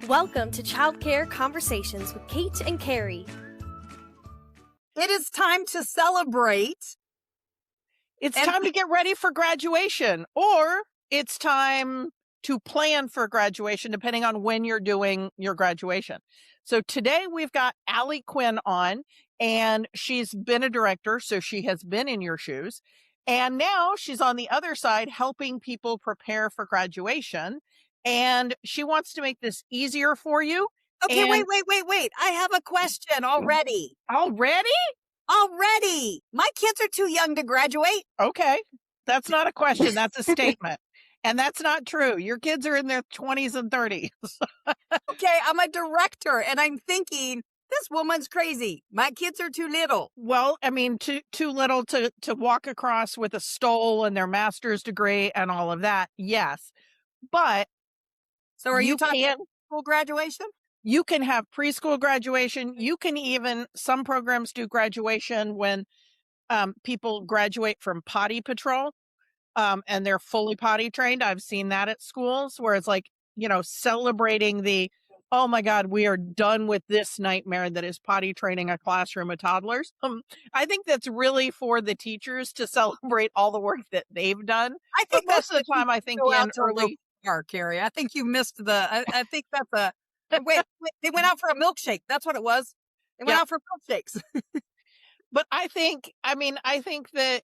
Welcome to Childcare Conversations with Kate and Carrie. It is time to celebrate. It's time to get ready for graduation, or it's time to plan for graduation, depending on when you're doing your graduation. So today we've got Allie Guinn on, and she's been a director, so she has been in your shoes. And now she's on the other side helping people prepare for graduation. And she wants to make this easier for you. Okay, And wait. I have a question already. Already? My kids are too young to graduate. Okay. That's not a question. That's a statement. And that's not true. Your kids are in their 20s and 30s. Okay, I'm a director and I'm thinking, this woman's crazy. My kids are too little. Well, I mean, too little to walk across with a stole and their master's degree and all of that. Yes. But So are you you talking can full graduation? you can have preschool graduation. You can even, some programs do graduation when people graduate from potty patrol. And they're fully potty trained. I've seen that at schools where it's like, celebrating oh my God, we are done with this nightmare that is potty training a classroom of toddlers. I think that's really for the teachers to celebrate all the work that they've done. I But think most of the time, I think in early. Carrie. I think you missed I think that's wait, they went out for a milkshake. That's what it was. They went out for milkshakes. But I think that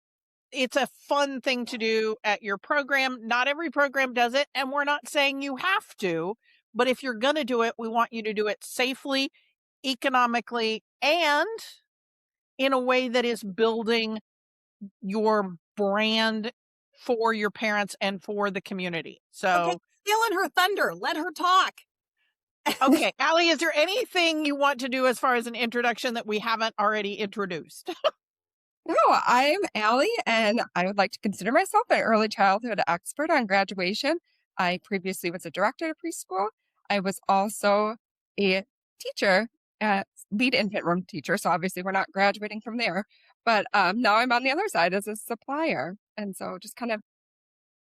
it's a fun thing to do at your program. Not every program does it, and we're not saying you have to, but if you're going to do it, we want you to do it safely, economically, and in a way that is building your brand for your parents and for the community. So, Okay, stealing her thunder. Let her talk. okay, Allie, is there anything you want to do as far as an introduction that we haven't already introduced? No, I'm Allie, and I would like to consider myself an early childhood expert on graduation. I previously was a director at preschool. I was also a teacher, lead infant room teacher, so obviously we're not graduating from there. But now I'm on the other side as a supplier, and so just kind of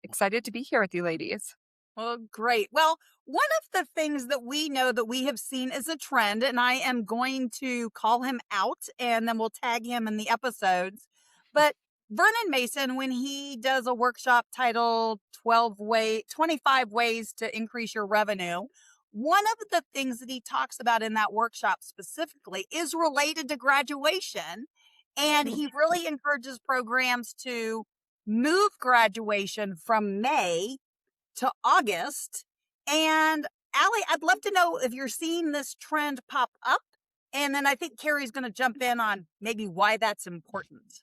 excited to be here with you ladies. Well, great. Well, one of the things that we know that we have seen is a trend, and I am going to call him out and then we'll tag him in the episodes. But Vernon Mason, when he does a workshop titled 25 Ways to Increase Your Revenue, one of the things that he talks about in that workshop specifically is related to graduation. And he really encourages programs to move graduation from May to August. And Allie, I'd love to know if you're seeing this trend pop up. And then I think Carrie's going to jump in on maybe why that's important.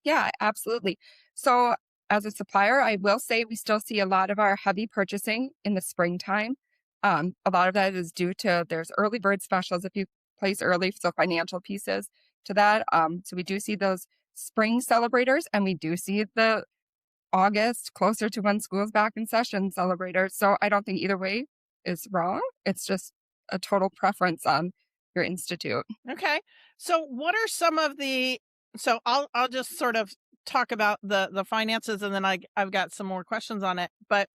Yeah, absolutely. So as a supplier, I will say we still see a lot of our heavy purchasing in the springtime. A lot of that is due to there's early bird specials if you place early, so financial pieces to that. So we do see those spring celebrators, and we do see the August, closer to when school's back in session celebrators. So I don't think either way is wrong. It's just a total preference on your institute. Okay. So what are some of so I'll just sort of talk about the finances, and then I've got some more questions on it. But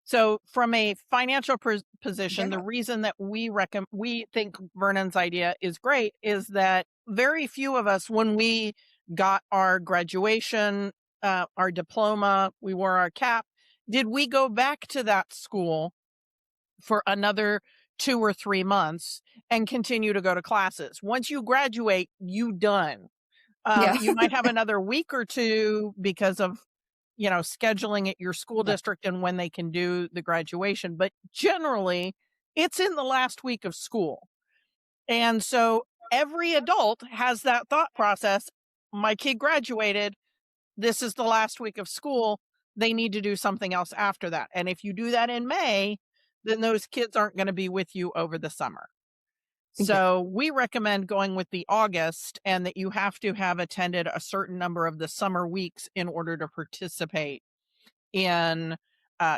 so from a financial position, the reason that we think Vernon's idea is great is that very few of us, when we got our graduation, our diploma, we wore our cap, did we go back to that school for another 2 or 3 months and continue to go to classes? Once you graduate, you done. You might have another week or two because of, scheduling at your school district and when they can do the graduation. But generally, it's in the last week of school. And so every adult has that thought process. My kid graduated. This is the last week of school. They need to do something else after that. And if you do that in May, then those kids aren't going to be with you over the summer. So we recommend going with the August, and that you have to have attended a certain number of the summer weeks in order to participate in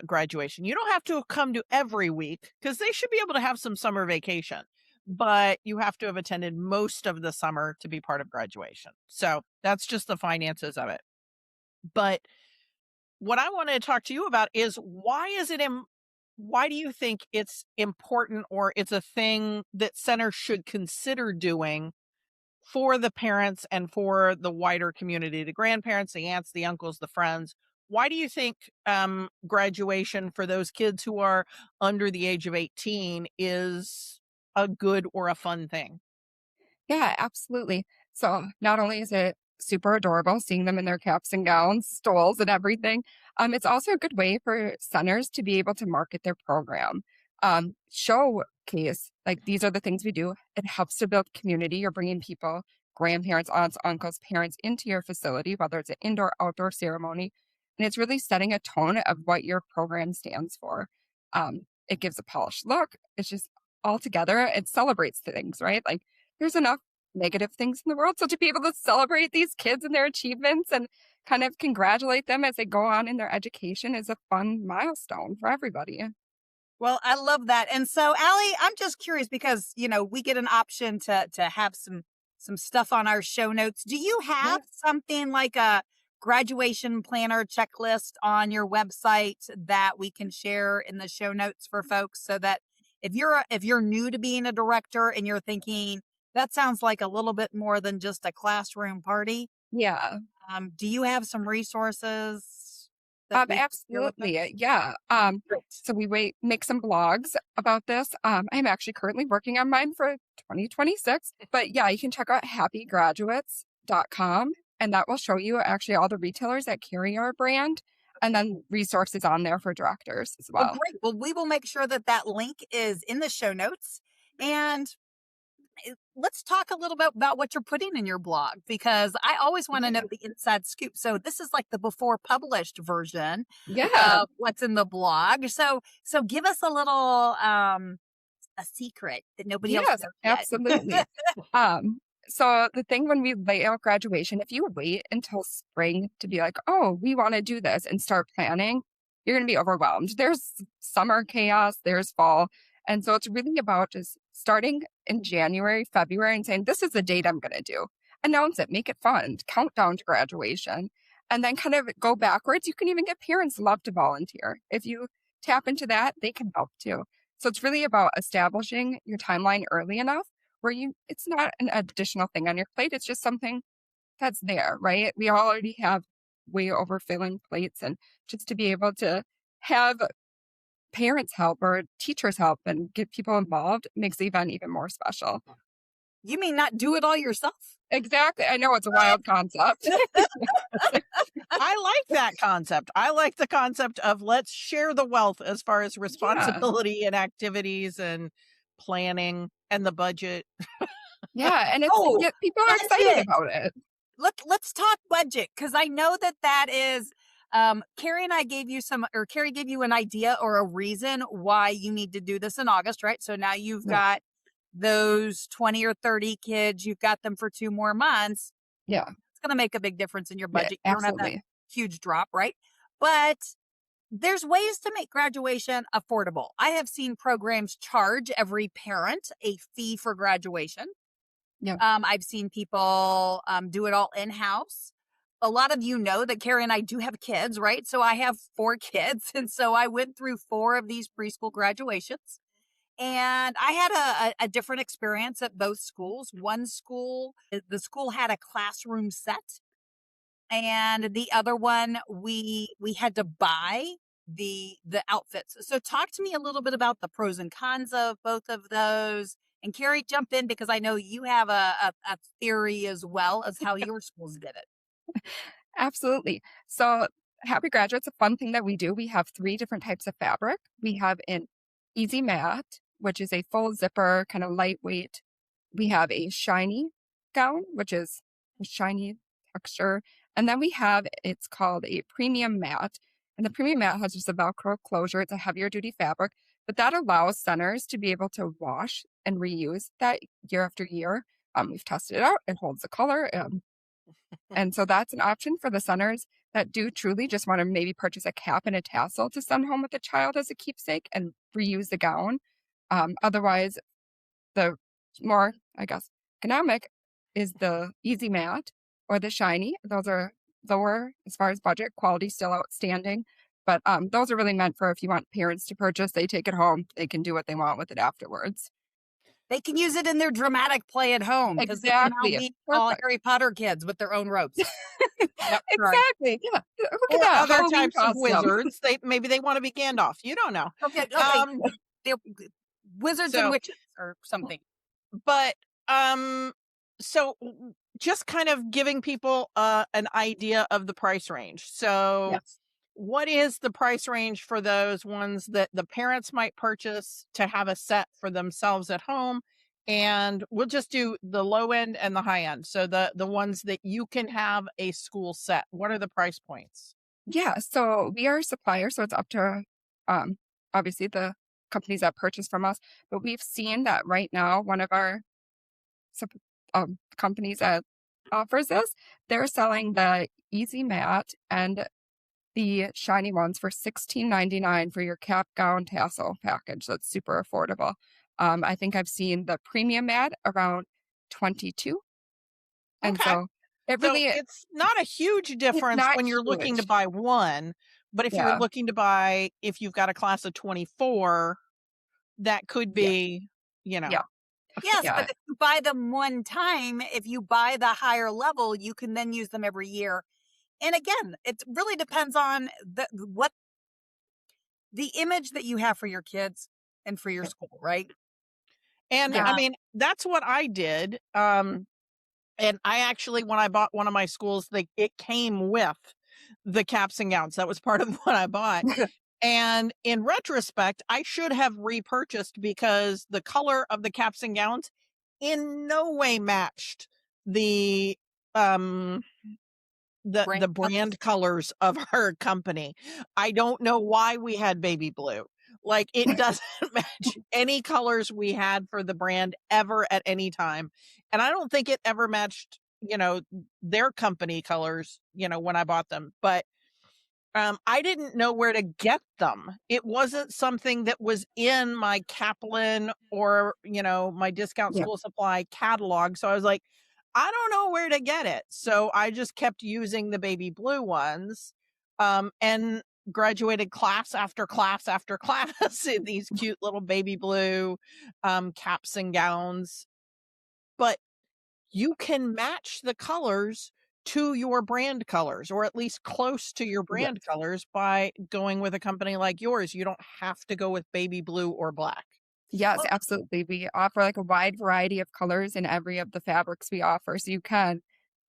graduation. You don't have to come to every week because they should be able to have some summer vacation, but you have to have attended most of the summer to be part of graduation. So that's just the finances of it. But what I wanted to talk to you about is why is it why do you think it's important, or it's a thing that centers should consider doing for the parents and for the wider community, the grandparents, the aunts, the uncles, the friends? Why do you think graduation for those kids who are under the age of 18 is a good or a fun thing? Yeah, absolutely. So not only is it super adorable seeing them in their caps and gowns, stoles, and everything, it's also a good way for centers to be able to market their program. Showcase, like, these are the things we do. It helps to build community. You're bringing people, grandparents, aunts, uncles, parents into your facility, whether it's an indoor, outdoor ceremony. And it's really setting a tone of what your program stands for. It gives a polished look. It's just all together. It celebrates things, right? Like, there's enough negative things in the world. So to be able to celebrate these kids and their achievements and kind of congratulate them as they go on in their education is a fun milestone for everybody. Well, I love that. And so, Allie, I'm just curious because, we get an option to have some stuff on our show notes. Do you have something like a graduation planner checklist on your website that we can share in the show notes for folks, so that if you're new to being a director and you're thinking that sounds like a little bit more than just a classroom party, Yeah. do you have some resources that we can share with us? Absolutely. Yeah. Great. So we make some blogs about this. I'm actually currently working on mine for 2026. But yeah, you can check out happygraduates.com, and that will show you actually all the retailers that carry our brand, and then resources on there for directors as Well, well. great. Well, we will make sure that link is in the show notes. And let's talk a little bit about what you're putting in your blog, because I always want to know the inside scoop. So this is like the before published version Yeah. of what's in the blog. So give us a little a secret that nobody else Yes, knows yet. absolutely. So the thing when we lay out graduation, if you wait until spring to be like, oh, we want to do this and start planning, you're going to be overwhelmed. There's summer chaos, there's fall. And so it's really about just starting in January, February, and saying, this is the date I'm going to do. Announce it, make it fun, countdown to graduation, and then kind of go backwards. You can even get parents love to volunteer. If you tap into that, they can help too. So it's really about establishing your timeline early enough where it's not an additional thing on your plate. It's just something that's there, right? We already have way overfilling plates, and just to be able to have parents help or teachers help and get people involved makes the event even more special. You mean not do it all yourself? Exactly. I know it's a wild concept. I like that concept. I like the concept of let's share the wealth as far as responsibility and activities and planning and the budget. Yeah, and people are that's excited it. about it. Let's talk budget, because I know that is Carrie and I gave you Carrie gave you an idea or a reason why you need to do this in August, right? So now you've got those 20 or 30 kids, you've got them for 2 more months. Yeah. It's going to make a big difference in your budget. Yeah, you don't have that absolutely. huge drop, right? But there's ways to make graduation affordable. I have seen programs charge every parent a fee for graduation. Yeah. I've seen people do it all in-house. A lot of you know that Carrie and I do have kids, right? So I have 4 kids. And so I went through 4 of these preschool graduations. And I had a different experience at both schools. One school, the school had a classroom set. And the other one, we had to buy the outfits. So talk to me a little bit about the pros and cons of both of those. And Carrie, jump in, because I know you have a theory as well as how your schools did it. Absolutely. So Happy Graduates, a fun thing that we do, we have 3 different types of fabric. We have an easy mat, which is a full zipper, kind of lightweight. We have a shiny gown, which is a shiny texture. And then we have, it's called a premium mat. And the premium mat has just a Velcro closure. It's a heavier duty fabric, but that allows centers to be able to wash and reuse that year after year. We've tested it out. It holds the color. And so that's an option for the centers that do truly just want to maybe purchase a cap and a tassel to send home with the child as a keepsake and reuse the gown. Otherwise, the more, I guess, economic is the easy mat or the shiny. Those are lower as far as budget, quality still outstanding. But those are really meant for if you want parents to purchase, they take it home, they can do what they want with it afterwards. They can use it in their dramatic play at home because they can now Exactly. be all Perfect. Harry Potter kids with their own robes. Yep, right. Exactly. Yeah. Look at Or that. other Halloween types of costume. wizards. Maybe they want to be Gandalf. You don't know. Okay, Um, they're wizards and so, witches or something. but so just kind of giving people an idea of the price range. So, Yes. what is the price range for those ones that the parents might purchase to have a set for themselves at home? And we'll just do the low end and the high end. So the ones that you can have a school set. What are the price points? Yeah. So we are a supplier, so it's up to obviously the companies that purchase from us. But we've seen that right now, one of our companies that offers this, they're selling the Easy Mat and the shiny ones for $16.99 for your cap, gown, tassel package. That's super affordable. I think I've seen the premium mat around 22. And Okay. so it So really it's not a huge difference not when you're looking to huge. buy one, but if you're Yeah. looking to buy, if you've got a class of 24, that could Yeah. be, you know. Yeah. Yes, Yeah. but if you buy them one time, if you buy the higher level, you can then use them every year. And again, it really depends on the image that you have for your kids and for your school, right? And Yeah. I mean, that's what I did. And I actually, when I bought one of my schools, it came with the caps and gowns. That was part of what I bought. And in retrospect, I should have repurchased because the color of the caps and gowns in no way matched the the brand colors of our company. I don't know why we had baby blue. Like, it doesn't match any colors we had for the brand ever at any time. And I don't think it ever matched, their company colors, when I bought them. But I didn't know where to get them. It wasn't something that was in my Kaplan or, my discount Yeah. school supply catalog. So I was like, I don't know where to get it. So I just kept using the baby blue ones, and graduated class after class after class in these cute little baby blue caps and gowns. But you can match the colors to your brand colors, or at least close to your Yeah. brand colors, by going with a company like yours. You don't have to go with baby blue or black. Yes, Well, absolutely. We offer like a wide variety of colors in every of the fabrics we offer. So you can,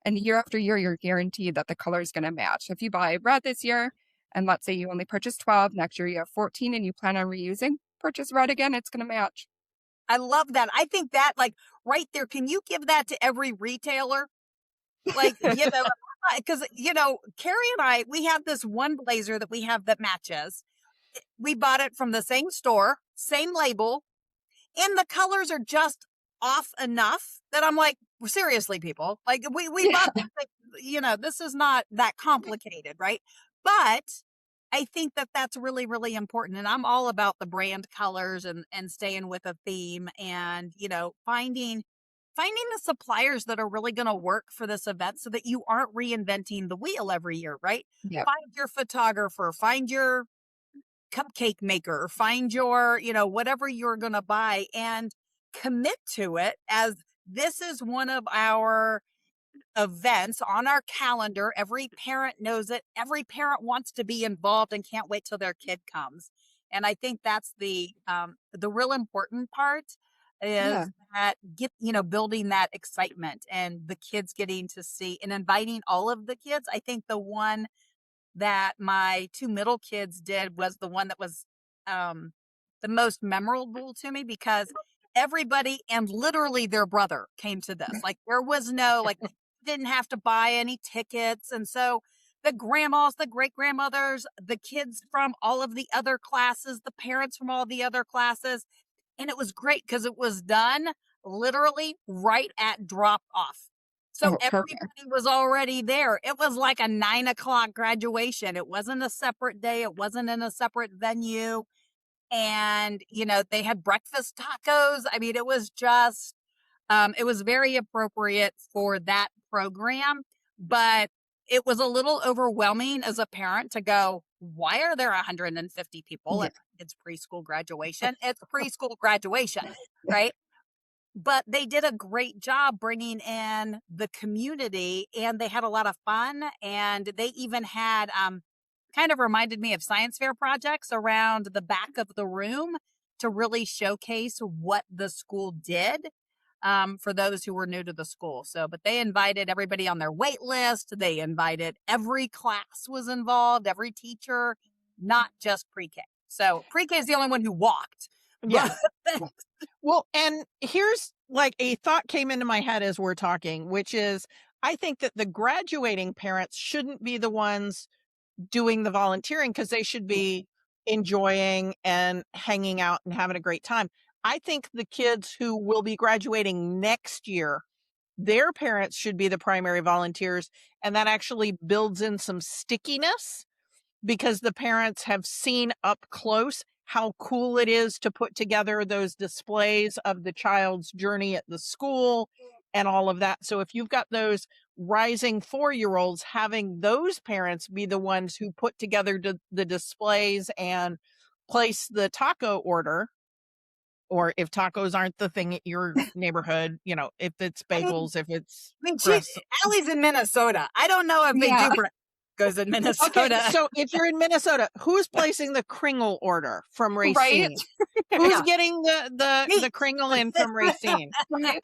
and year after year, you're guaranteed that the color is going to match. If you buy red this year, and let's say you only purchase 12, next year you have 14 and you plan on reusing, purchase red again, it's going to match. I love that. I think that, like, right there, can you give that to every retailer? Like, because, Carrie and I, we have this one blazer that we have that matches. We bought it from the same store, same label, and the colors are just off enough that I'm like, seriously, people, like, we Yeah. bought this, this is not that complicated, right? But I think that that's really, really important. And I'm all about the brand colors and staying with a theme and, finding the suppliers that are really going to work for this event so that you aren't reinventing the wheel every year, right? Yep. Find your photographer, find your cupcake maker, find your, whatever you're going to buy, and commit to it, as this is one of our events on our calendar. Every parent knows it. Every parent wants to be involved and can't wait till their kid comes. And I think that's the real important part, Yeah. is that building that excitement and the kids getting to see and inviting all of the kids. I think the one that my two middle kids did was the one that was the most memorable to me, because everybody and literally their brother came to this. Like, there was no, like, didn't have to buy any tickets. And so the grandmas, the great grandmothers, the kids from all of the other classes, the parents from all the other classes. And it was great because it was done literally right at drop off. So Oh, perfect. everybody was already there. It was like a 9:00 graduation. It wasn't a separate day. It wasn't in a separate venue. And, they had breakfast tacos. I mean, it was just, it was very appropriate for that program, but it was a little overwhelming as a parent to go, why are there 150 people at its preschool graduation? It's preschool graduation, right? But they did a great job bringing in the community, and they had a lot of fun. And they even had kind of reminded me of science fair projects around the back of the room to really showcase what the school did for those who were new to the school. So, but they invited everybody on their wait list. They invited every class was involved, every teacher, not just pre-K. So pre-K is the only one who walked. Yeah. Well, and here's like a thought came into my head as we're talking, which is I think that the graduating parents shouldn't be the ones doing the volunteering because they should be enjoying and hanging out and having a great time. I think the kids who will be graduating next year, their parents should be the primary volunteers. And that actually builds in some stickiness because the parents have seen up close how cool it is to put together those displays of the child's journey at the school and all of that. So if you've got those rising 4-year-olds, having those parents be the ones who put together the displays and place the taco order, or if tacos aren't the thing at your neighborhood, you know, if it's bagels, if it's... Allie's in Minnesota. I don't know if they do goes in Minnesota. Okay, so if you're in Minnesota, who's placing the Kringle order from Racine? Who's getting the Kringle in from Racine?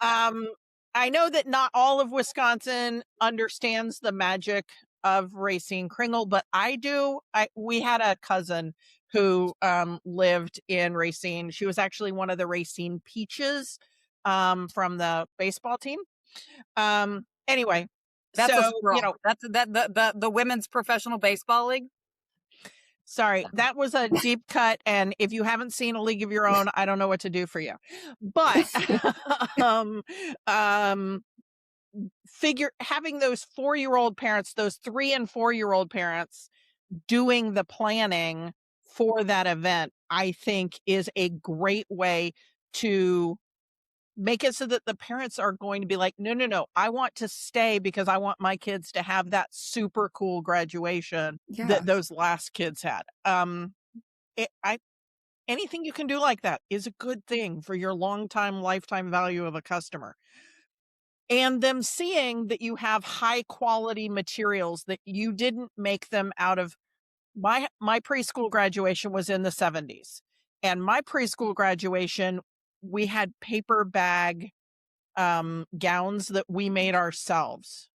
I know that not all of Wisconsin understands the magic of Racine Kringle, but I do. We had a cousin who lived in Racine. She was actually one of the Racine Peaches from the baseball team. Anyway. That's so, you know, that's the women's professional baseball league. Sorry, that was a deep cut. And if you haven't seen A League of Your Own, I don't know what to do for you. But having those 4-year-old parents, those 3 and 4-year-old parents doing the planning for that event, I think is a great way to make it so that the parents are going to be like, no, I want to stay because I want my kids to have that super cool graduation that those last kids had. Anything you can do like that is a good thing for your lifetime value of a customer. And them seeing that you have high quality materials, that you didn't make them out of my preschool graduation was in the 70s. And my preschool graduation, we had paper bag gowns that we made ourselves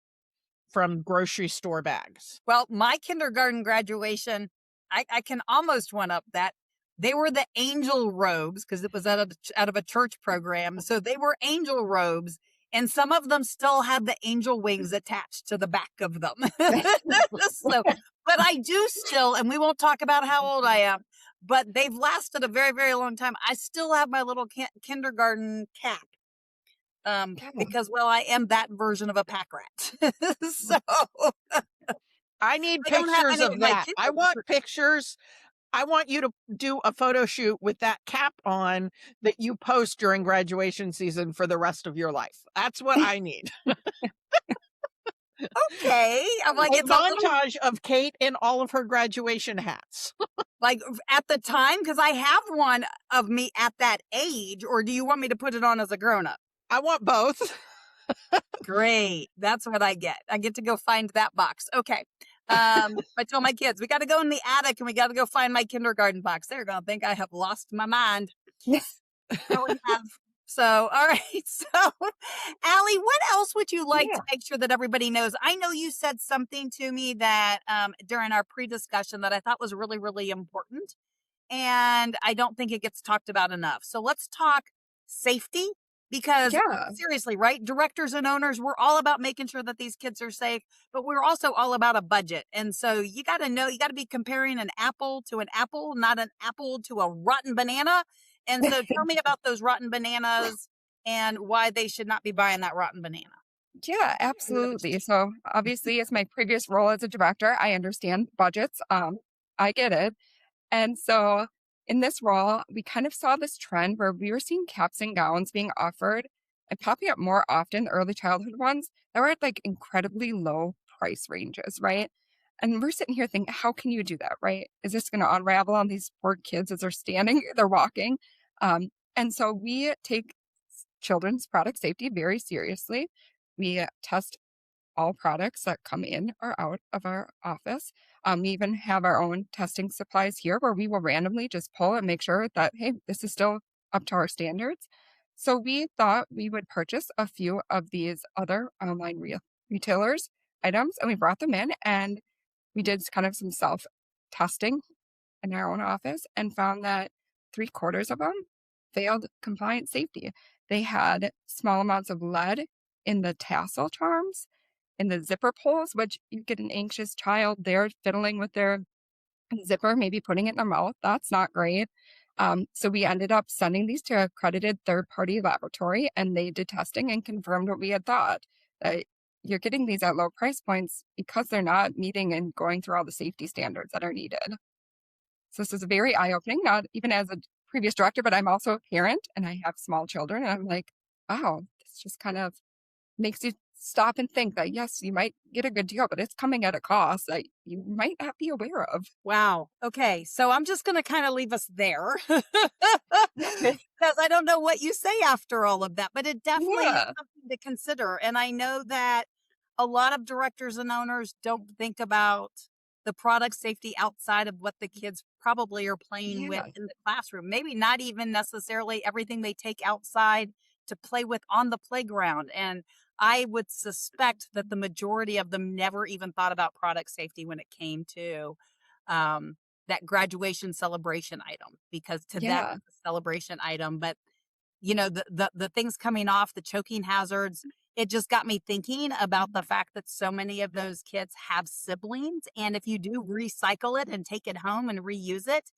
from grocery store bags. Well, my kindergarten graduation, I can almost one up that. They were the angel robes because it was out of a church program. So they were angel robes, and some of them still had the angel wings attached to the back of them. But I do still, and we won't talk about how old I am, but they've lasted a very, very long time. I still have my little kindergarten cap because, well, I am that version of a pack rat. So I need pictures of that. I want pictures. I want you to do a photo shoot with that cap on that you post during graduation season for the rest of your life. That's what I need. Okay. I'm like, it's a montage of Kate in all of her graduation hats. Like at the time, because I have one of me at that age, or do you want me to put it on as a grown-up? I want both. Great. That's what I get. I get to go find that box. Okay. I tell my kids, we got to go in the attic and we got to go find my kindergarten box. They're going to think I have lost my mind. Yes. So, all right. So, Allie, what else would you like to make sure that everybody knows? I know you said something to me that during our pre-discussion that I thought was really, really important. And I don't think it gets talked about enough. So let's talk safety. Because seriously, right? Directors and owners, we're all about making sure that these kids are safe, but we're also all about a budget. And so you got to know, you got to be comparing an apple to an apple, not an apple to a rotten banana. And so tell me about those rotten bananas and why they should not be buying that rotten banana. Yeah, absolutely. So obviously, as my previous role as a director, I understand budgets. I get it. And so in this role, we kind of saw this trend where we were seeing caps and gowns being offered and popping up more often, early childhood ones that were at like incredibly low price ranges, right? And we're sitting here thinking, how can you do that, right? Is this going to unravel on these poor kids as they're standing, they're walking? And so we take children's product safety very seriously. We test all products that come in or out of our office. We even have our own testing supplies here where we will randomly just pull and make sure that, hey, this is still up to our standards. So we thought we would purchase a few of these other online retailers items, and we brought them in and we did kind of some self testing in our own office and found that 3/4 of them failed compliance safety. They had small amounts of lead in the tassel charms, in the zipper pulls, which you get an anxious child, they're fiddling with their zipper, maybe putting it in their mouth. That's not great. So we ended up sending these to a accredited third-party laboratory, and they did testing and confirmed what we had thought, that you're getting these at low price points because they're not meeting and going through all the safety standards that are needed. So this is very eye-opening, not even as a previous director, but I'm also a parent and I have small children. And I'm like, wow, this just kind of makes you stop and think that, yes, you might get a good deal, but it's coming at a cost that you might not be aware of. Wow. Okay. So I'm just going to kind of leave us there because I don't know what you say after all of that, but it definitely is something to consider. And I know that a lot of directors and owners don't think about the product safety outside of what the kids probably are playing with in the classroom. Maybe not even necessarily everything they take outside to play with on the playground. And I would suspect that the majority of them never even thought about product safety when it came to that graduation celebration item, because to them it's a celebration item. But you know, the things coming off, the choking hazards, it just got me thinking about the fact that so many of those kids have siblings. And if you do recycle it and take it home and reuse it,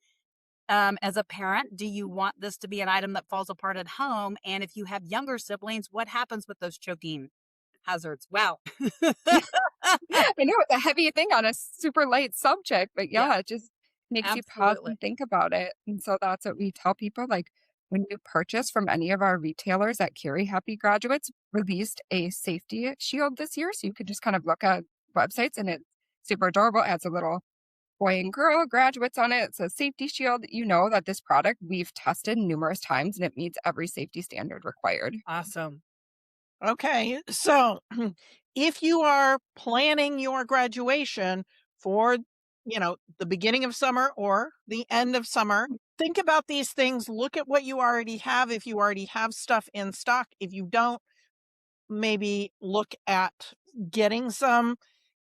as a parent, do you want this to be an item that falls apart at home? And if you have younger siblings, what happens with those choking hazards? Wow. I know it's a heavy thing on a super light subject, but it just makes you pause and think about it. And so that's what we tell people, like, when you purchase from any of our retailers at Carrie, Happy Graduates released a safety shield this year. So you can just kind of look at websites and it's super adorable. It has a little boy and girl graduates on it. It's a safety shield. You know that this product we've tested numerous times and it meets every safety standard required. Awesome. Okay. So if you are planning your graduation for, the beginning of summer or the end of summer, think about these things. Look at what you already have. If you already have stuff in stock, if you don't, maybe look at getting some.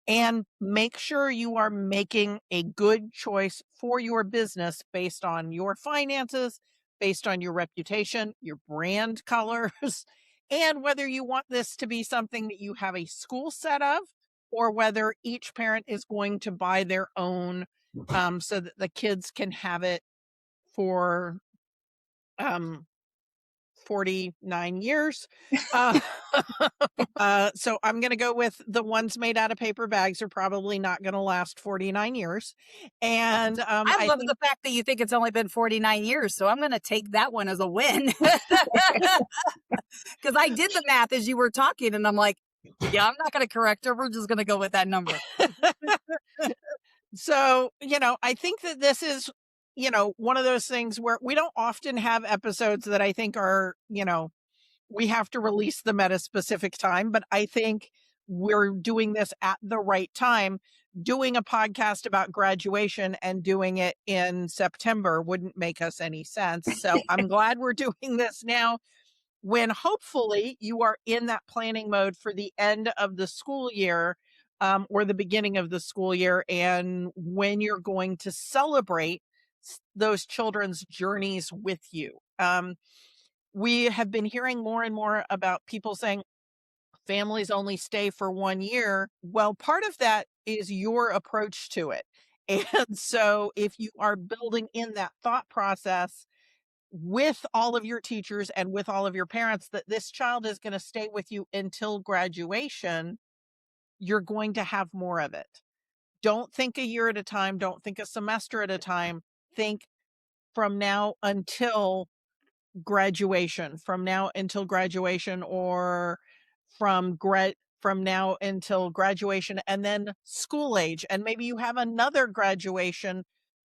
And make sure you are making a good choice for your business based on your finances, based on your reputation, your brand colors, and whether you want this to be something that you have a school set of, or whether each parent is going to buy their own so that the kids can have it for 49 years. So I'm going to go with the ones made out of paper bags are probably not going to last 49 years. And I love the fact that you think it's only been 49 years. So I'm going to take that one as a win. Because I did the math as you were talking and I'm like, yeah, I'm not going to correct her. We're just going to go with that number. So, I think that this is one of those things where we don't often have episodes that I think are, we have to release them at a specific time, but I think we're doing this at the right time. Doing a podcast about graduation and doing it in September wouldn't make us any sense. So I'm glad we're doing this now when hopefully you are in that planning mode for the end of the school year. Or the beginning of the school year, and when you're going to celebrate those children's journeys with you. We have been hearing more and more about people saying families only stay for 1 year. Well, part of that is your approach to it. And so if you are building in that thought process with all of your teachers and with all of your parents that this child is going to stay with you until graduation, you're going to have more of it. Don't think a year at a time. Don't think a semester at a time. Think from now until graduation, or from now until graduation and then school age. And maybe you have another graduation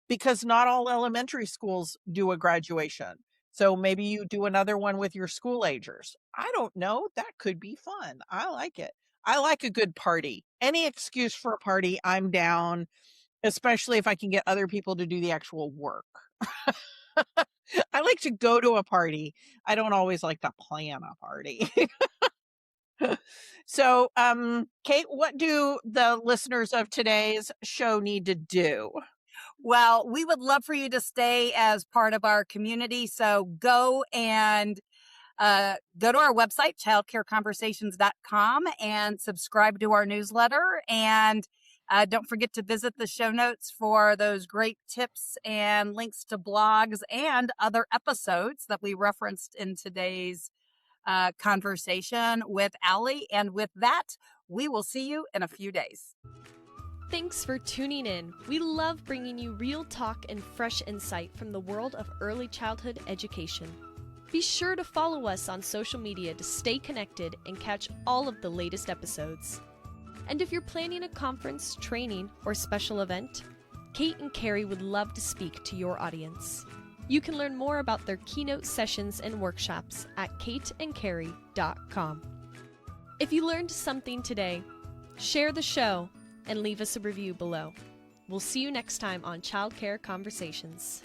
because not all elementary schools do a graduation. So maybe you do another one with your school agers. I don't know. That could be fun. I like it. I like a good party. Any excuse for a party, I'm down, especially if I can get other people to do the actual work. I like to go to a party. I don't always like to plan a party. So, Kate, what do the listeners of today's show need to do? Well, we would love for you to stay as part of our community. So go and go to our website, childcareconversations.com, and subscribe to our newsletter. And don't forget to visit the show notes for those great tips and links to blogs and other episodes that we referenced in today's conversation with Allie. And with that, we will see you in a few days. Thanks for tuning in. We love bringing you real talk and fresh insight from the world of early childhood education. Be sure to follow us on social media to stay connected and catch all of the latest episodes. And if you're planning a conference, training, or special event, Kate and Carrie would love to speak to your audience. You can learn more about their keynote sessions and workshops at kateandcarrie.com. If you learned something today, share the show and leave us a review below. We'll see you next time on Childcare Conversations.